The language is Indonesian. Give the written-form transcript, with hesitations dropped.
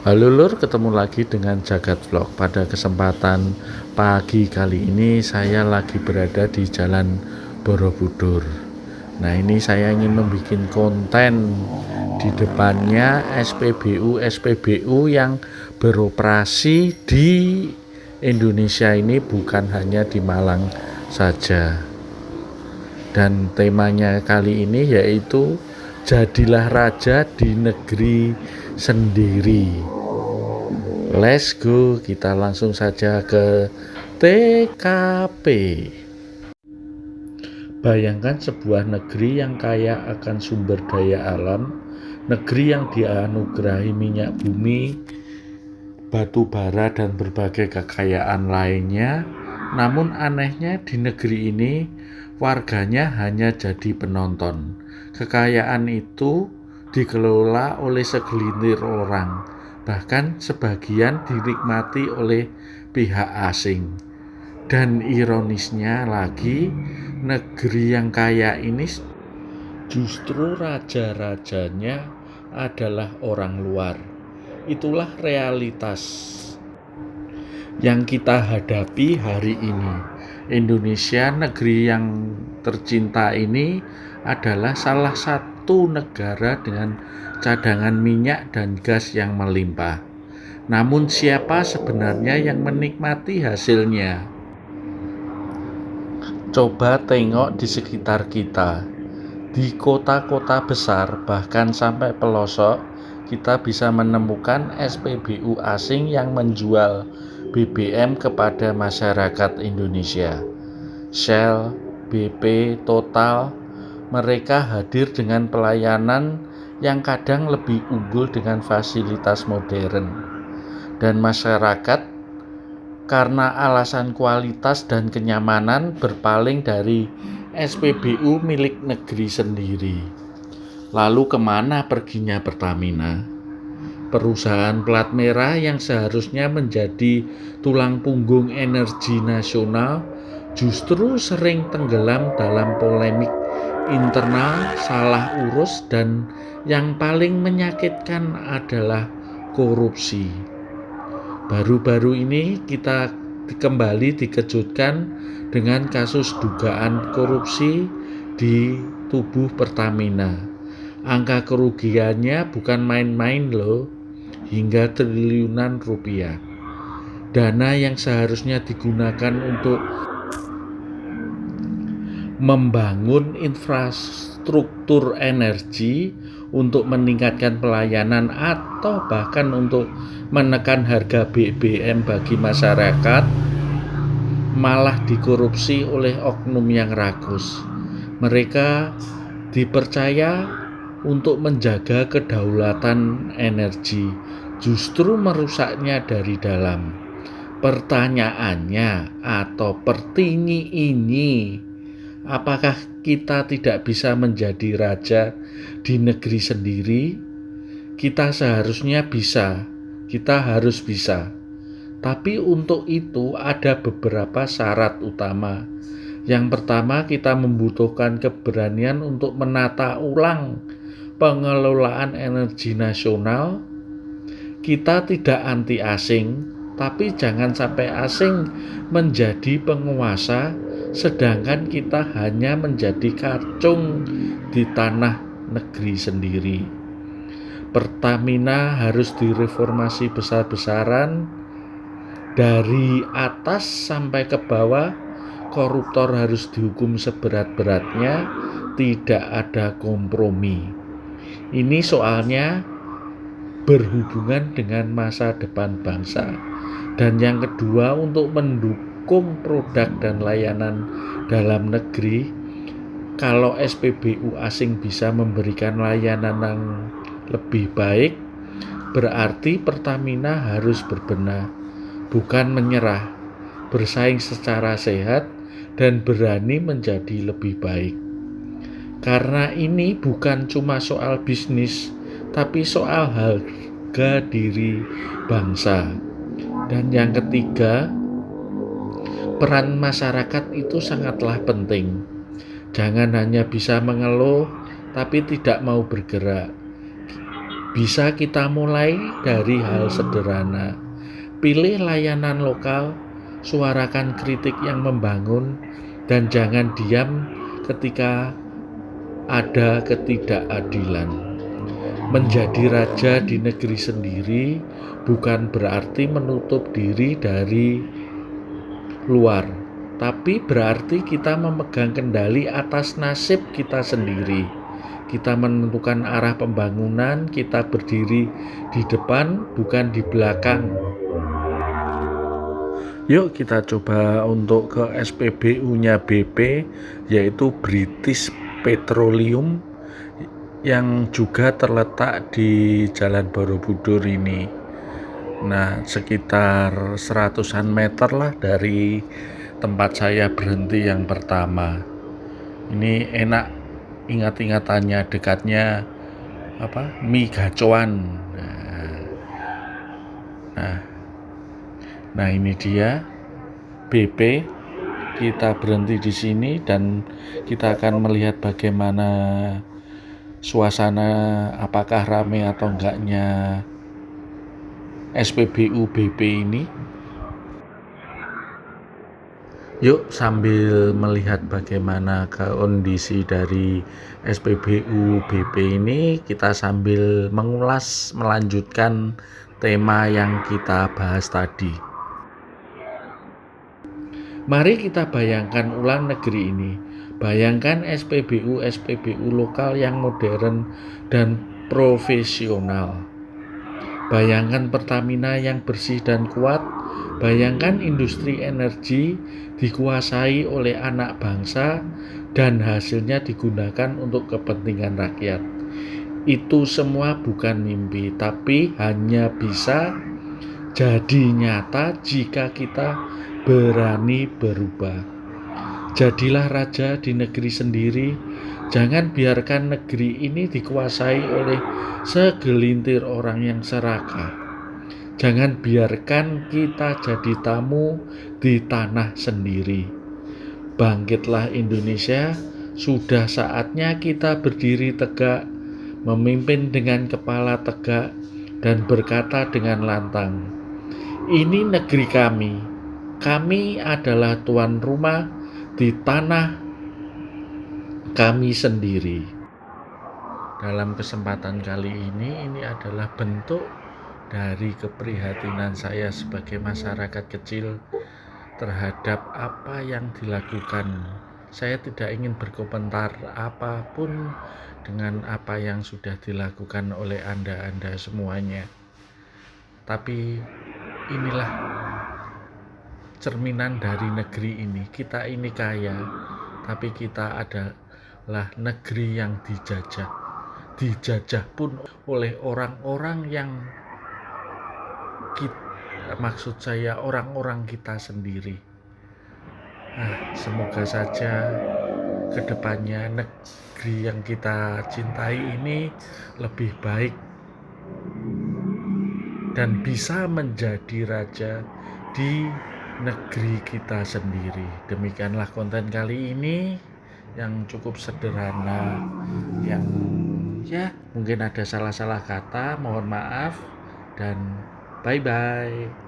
Halo Lur, ketemu lagi dengan Jagat Vlog. Pada kesempatan pagi kali ini saya lagi berada di Jalan Borobudur. Nah, ini saya ingin membuat konten di depannya SPBU yang beroperasi di Indonesia ini, bukan hanya di Malang saja. Dan temanya kali ini yaitu jadilah raja di negeri sendiri. Let's go, kita langsung saja ke TKP. Bayangkan sebuah negeri yang kaya akan sumber daya alam, negeri yang dianugerahi minyak bumi, batu bara, dan berbagai kekayaan lainnya. Namun anehnya di negeri ini warganya hanya jadi penonton. Kekayaan itu dikelola oleh segelintir orang, bahkan sebagian dinikmati oleh pihak asing. Dan ironisnya lagi, negeri yang kaya ini justru raja-rajanya adalah orang luar. Itulah realitas yang kita hadapi hari ini. Indonesia, negeri yang tercinta ini, adalah salah satu negara dengan cadangan minyak dan gas yang melimpah. Namun siapa sebenarnya yang menikmati hasilnya? Coba tengok di sekitar kita. Di kota-kota besar, bahkan sampai pelosok, kita bisa menemukan SPBU asing yang menjual BBM kepada masyarakat Indonesia. Shell, BP, Total, mereka hadir dengan pelayanan yang kadang lebih unggul dengan fasilitas modern. Dan masyarakat karena alasan kualitas dan kenyamanan berpaling dari SPBU milik negeri sendiri. Lalu kemana perginya Pertamina? Perusahaan plat merah yang seharusnya menjadi tulang punggung energi nasional justru sering tenggelam dalam polemik internal, salah urus, dan yang paling menyakitkan adalah korupsi. Baru-baru ini kita kembali dikejutkan dengan kasus dugaan korupsi di tubuh Pertamina. Angka kerugiannya bukan main-main loh, hingga triliunan rupiah. Dana yang seharusnya digunakan untuk membangun infrastruktur energi, untuk meningkatkan pelayanan, atau bahkan untuk menekan harga BBM bagi masyarakat, malah dikorupsi oleh oknum yang rakus. Mereka dipercaya untuk menjaga kedaulatan energi, justru merusaknya dari dalam. Pertanyaannya atau pertinyi ini, apakah kita tidak bisa menjadi raja di negeri sendiri? Kita seharusnya bisa, kita harus bisa. Tapi untuk itu ada beberapa syarat utama. Yang pertama, kita membutuhkan keberanian untuk menata ulang pengelolaan energi nasional. Kita tidak anti asing, tapi jangan sampai asing menjadi penguasa, sedangkan kita hanya menjadi kacung di tanah negeri sendiri. Pertamina harus direformasi besar-besaran, dari atas sampai ke bawah. Koruptor harus dihukum seberat-beratnya, tidak ada kompromi. Ini soalnya berhubungan dengan masa depan bangsa. Dan yang kedua, untuk mendukung produk dan layanan dalam negeri, kalau SPBU asing bisa memberikan layanan yang lebih baik, berarti Pertamina harus berbenah, bukan menyerah, bersaing secara sehat dan berani menjadi lebih baik. Karena ini bukan cuma soal bisnis, tapi soal harga diri bangsa. Dan yang ketiga, peran masyarakat itu sangatlah penting. Jangan hanya bisa mengeluh tapi tidak mau bergerak. Bisa kita mulai dari hal sederhana. Pilih layanan lokal, suarakan kritik yang membangun, dan jangan diam ketika ada ketidakadilan. Menjadi raja di negeri sendiri bukan berarti menutup diri dari luar, tapi berarti kita memegang kendali atas nasib kita sendiri. Kita menentukan arah pembangunan, kita berdiri di depan, bukan di belakang. Yuk kita coba untuk ke SPBU-nya BP, yaitu British Petroleum, yang juga terletak di Jalan Borobudur ini. Nah, sekitar 100-an meter lah dari tempat saya berhenti yang pertama. Ini enak ingat-ingatannya, dekatnya mie gacoan. Nah ini dia BP. Kita berhenti di sini dan kita akan melihat bagaimana suasana, apakah ramai atau enggaknya SPBU BP ini. Yuk sambil melihat bagaimana kondisi dari SPBU BP ini, kita sambil mengulas, melanjutkan tema yang kita bahas tadi. Mari kita bayangkan ulang negeri ini. Bayangkan SPBU lokal yang modern dan profesional. Bayangkan Pertamina yang bersih dan kuat. Bayangkan industri energi dikuasai oleh anak bangsa dan hasilnya digunakan untuk kepentingan rakyat. Itu semua bukan mimpi, tapi hanya bisa jadi nyata jika kita berani berubah. Jadilah raja di negeri sendiri. Jangan biarkan negeri ini dikuasai oleh segelintir orang yang serakah. Jangan biarkan kita jadi tamu di tanah sendiri. Bangkitlah Indonesia, sudah saatnya kita berdiri tegak, memimpin dengan kepala tegak, dan berkata dengan lantang, ini negeri kami. Kami adalah tuan rumah di tanah kami sendiri. Dalam kesempatan kali ini adalah bentuk dari keprihatinan saya sebagai masyarakat kecil terhadap apa yang dilakukan. Saya tidak ingin berkomentar apapun dengan apa yang sudah dilakukan oleh Anda semuanya. Tapi inilah cerminan dari negeri ini. Kita ini kaya, tapi kita adalah negeri yang dijajah. Dijajah pun oleh orang-orang yang maksud saya orang-orang kita sendiri. Semoga saja kedepannya negeri yang kita cintai ini lebih baik dan bisa menjadi raja di negeri kita sendiri. Demikianlah konten kali ini yang cukup sederhana, yang mungkin ada salah-salah kata, mohon maaf, dan bye-bye.